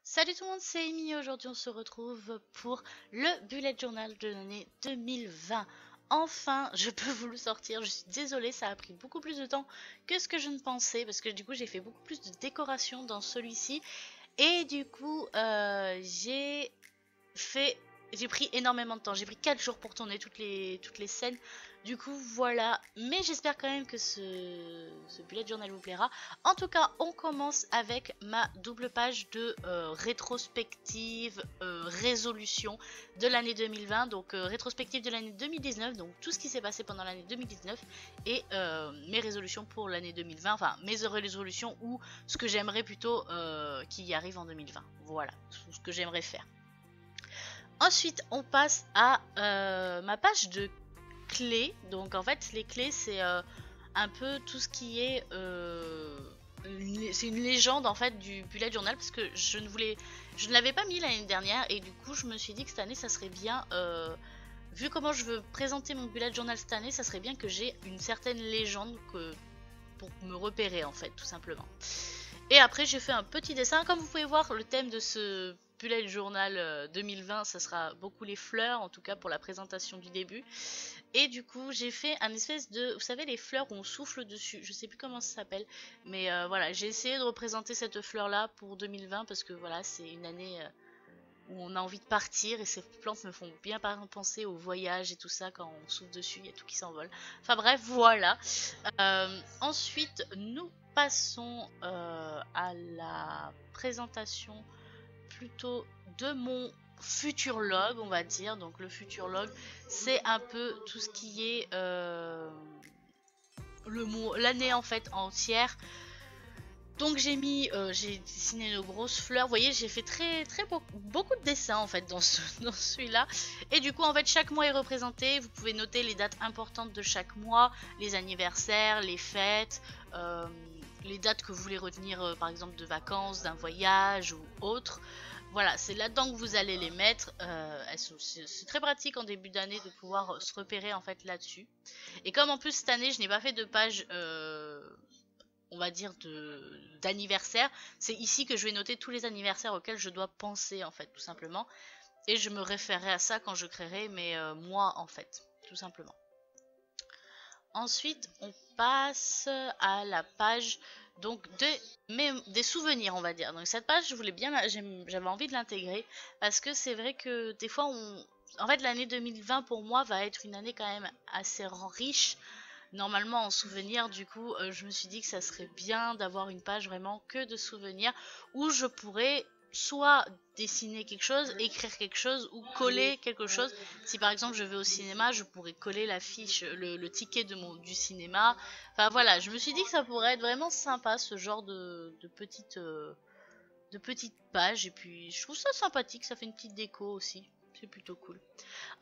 Salut tout le monde, c'est Amy. Aujourd'hui on se retrouve pour le bullet journal de l'année 2020. Enfin, je peux vous le sortir. Je suis désolée, ça a pris beaucoup plus de temps que ce que je ne pensais parce que du coup j'ai fait beaucoup plus de décoration dans celui-ci et du coup fait j'ai pris énormément de temps. J'ai pris 4 jours pour tourner toutes les scènes. Du coup, voilà. Mais j'espère quand même que ce bullet journal vous plaira. En tout cas, on commence avec ma double page de rétrospective, résolution de l'année 2020. Donc, rétrospective de l'année 2019. Donc, tout ce qui s'est passé pendant l'année 2019. Et mes résolutions pour l'année 2020. Enfin, mes résolutions ou ce que j'aimerais plutôt qui y arrive en 2020. Voilà, ce que j'aimerais faire. Ensuite, on passe à ma page de clés. Donc en fait, les clés, c'est un peu tout ce qui est... c'est une légende en fait du bullet journal parce que je ne l'avais pas mis l'année dernière et du coup je me suis dit que cette année ça serait bien, vu comment je veux présenter mon bullet journal cette année, ça serait bien que j'ai une certaine légende pour me repérer en fait, tout simplement. Et après, j'ai fait un petit dessin. Comme vous pouvez voir, le thème de ce bullet journal 2020, ça sera beaucoup les fleurs, en tout cas pour la présentation du début. Et du coup, j'ai fait un espèce de... Vous savez, les fleurs où on souffle dessus. Je sais plus comment ça s'appelle. Mais voilà, j'ai essayé de représenter cette fleur-là pour 2020 parce que voilà, c'est une année où on a envie de partir et ces plantes me font bien penser au voyage et tout ça. Quand on souffle dessus, il y a tout qui s'envole. Enfin bref, voilà. Ensuite, nous passons à la présentation plutôt de mon futur log, on va dire. Donc le futur log, c'est un peu tout ce qui est l'année en fait entière. Donc j'ai dessiné de grosses fleurs. Vous voyez, j'ai fait beaucoup de dessins en fait dans dans celui-là. Et du coup, en fait, chaque mois est représenté. Vous pouvez noter les dates importantes de chaque mois, les anniversaires, les fêtes, euh, les dates que vous voulez retenir, par exemple de vacances, d'un voyage ou autre. Voilà, c'est là-dedans que vous allez les mettre. C'est très pratique en début d'année de pouvoir se repérer en fait là-dessus. Et comme en plus cette année, je n'ai pas fait de page on va dire d'anniversaire, c'est ici que je vais noter tous les anniversaires auxquels je dois penser en fait tout simplement et je me référerai à ça quand je créerai mes mois en fait tout simplement. Ensuite on passe à la page donc des souvenirs on va dire. Donc cette page je voulais bien j'avais envie de l'intégrer parce que c'est vrai que des fois en fait l'année 2020 pour moi va être une année quand même assez riche normalement en souvenirs. Du coup, je me suis dit que ça serait bien d'avoir une page vraiment que de souvenirs où je pourrais soit dessiner quelque chose, écrire quelque chose ou coller quelque chose. Si par exemple je vais au cinéma, je pourrais coller l'affiche, le ticket du cinéma. Enfin voilà, je me suis dit que ça pourrait être vraiment sympa ce genre de petites pages et puis je trouve ça sympathique, ça fait une petite déco aussi. C'est plutôt cool.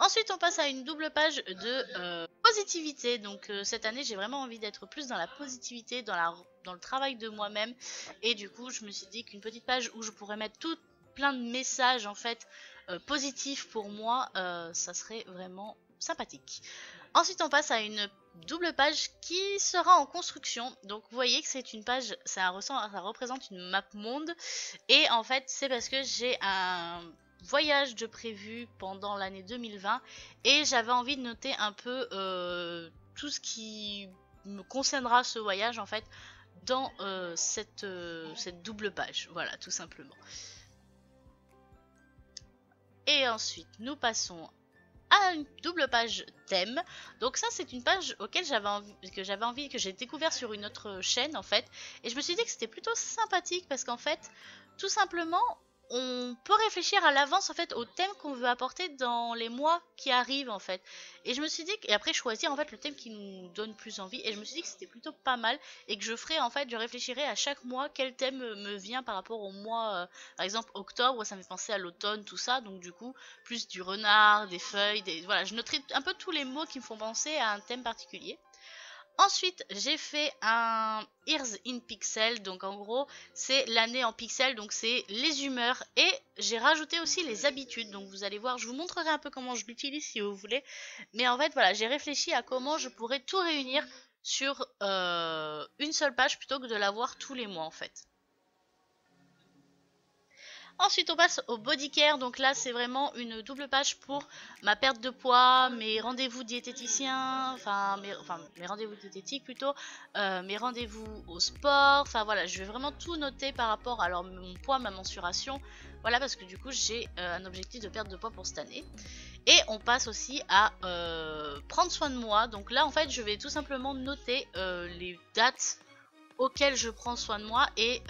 Ensuite, on passe à une double page de positivité. Donc cette année, j'ai vraiment envie d'être plus dans la positivité, dans le travail de moi-même. Et du coup, je me suis dit qu'une petite page où je pourrais mettre plein de messages en fait positifs pour moi, ça serait vraiment sympathique. Ensuite, on passe à une double page qui sera en construction. Donc vous voyez que c'est une page, ça représente une map monde. Et en fait, c'est parce que j'ai un voyage de prévu pendant l'année 2020 et j'avais envie de noter un peu tout ce qui me concernera ce voyage en fait dans cette double page. Voilà, tout simplement. Et ensuite, nous passons à une double page thème. Donc ça, c'est une page auquel que j'ai découvert sur une autre chaîne en fait. Et je me suis dit que c'était plutôt sympathique parce qu'en fait, tout simplement, on peut réfléchir à l'avance en fait au thème qu'on veut apporter dans les mois qui arrivent en fait. Et je me suis dit et après choisir en fait le thème qui nous donne plus envie. Et je me suis dit que c'était plutôt pas mal et que je réfléchirais à chaque mois quel thème me vient par rapport au mois. Par exemple octobre, ça me fait penser à l'automne, tout ça. Donc du coup plus du renard, des feuilles, voilà, je noterai un peu tous les mots qui me font penser à un thème particulier. Ensuite, j'ai fait un Years in Pixel, donc en gros, c'est l'année en pixels, donc c'est les humeurs, et j'ai rajouté aussi les habitudes, donc vous allez voir, je vous montrerai un peu comment je l'utilise si vous voulez, mais en fait, voilà, j'ai réfléchi à comment je pourrais tout réunir sur une seule page plutôt que de l'avoir tous les mois en fait. Ensuite, on passe au body care. Donc là, c'est vraiment une double page pour ma perte de poids, mes rendez-vous diététiciens, enfin mes rendez-vous diététiques plutôt, mes rendez-vous au sport. Enfin voilà, je vais vraiment tout noter par rapport à alors, mon poids, ma mensuration. Voilà, parce que du coup, j'ai un objectif de perte de poids pour cette année. Et on passe aussi à prendre soin de moi. Donc là, en fait, je vais tout simplement noter les dates auquel je prends soin de moi et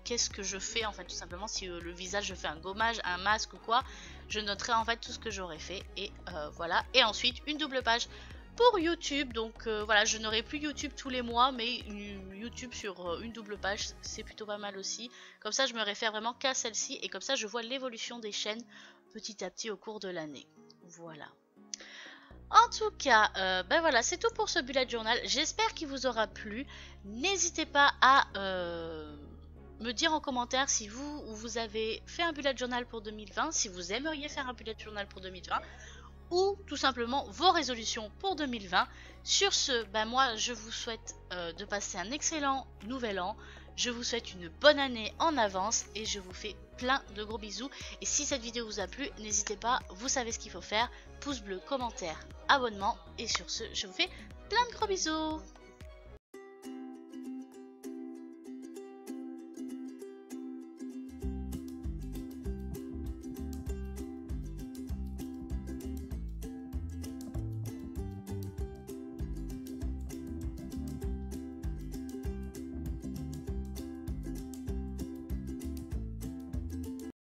qu'est-ce que je fais en fait tout simplement. Si le visage je fais un gommage, un masque ou quoi, je noterai en fait tout ce que j'aurais fait et voilà. Et ensuite une double page pour YouTube. Donc voilà, je n'aurai plus YouTube tous les mois, mais YouTube sur une double page, c'est plutôt pas mal aussi. Comme ça je me réfère vraiment qu'à celle-ci et comme ça je vois l'évolution des chaînes petit à petit au cours de l'année. Voilà. En tout cas, ben voilà, c'est tout pour ce bullet journal. J'espère qu'il vous aura plu. N'hésitez pas à me dire en commentaire si vous avez fait un bullet journal pour 2020, si vous aimeriez faire un bullet journal pour 2020, ou tout simplement vos résolutions pour 2020. Sur ce, ben moi, je vous souhaite de passer un excellent nouvel an. Je vous souhaite une bonne année en avance et je vous fais plein de gros bisous. Et si cette vidéo vous a plu, n'hésitez pas, vous savez ce qu'il faut faire. Pouce bleu, commentaire, abonnement. Et sur ce, je vous fais plein de gros bisous.